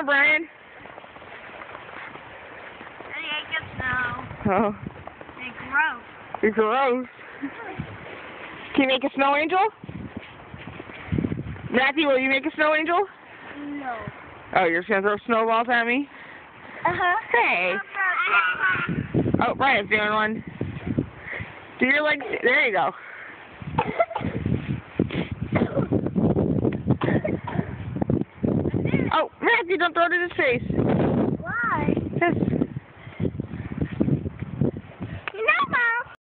Brian? It gets snow. Oh. It's gross. You're gross. Can you make a snow angel? Matthew, will you make a snow angel? No. Oh, you're just going to throw snowballs at me? Uh-huh. Hey. Oh, Brian's doing one. Do your legs. There you go. Oh, Matthew, don't throw it in his face. Why? Yes.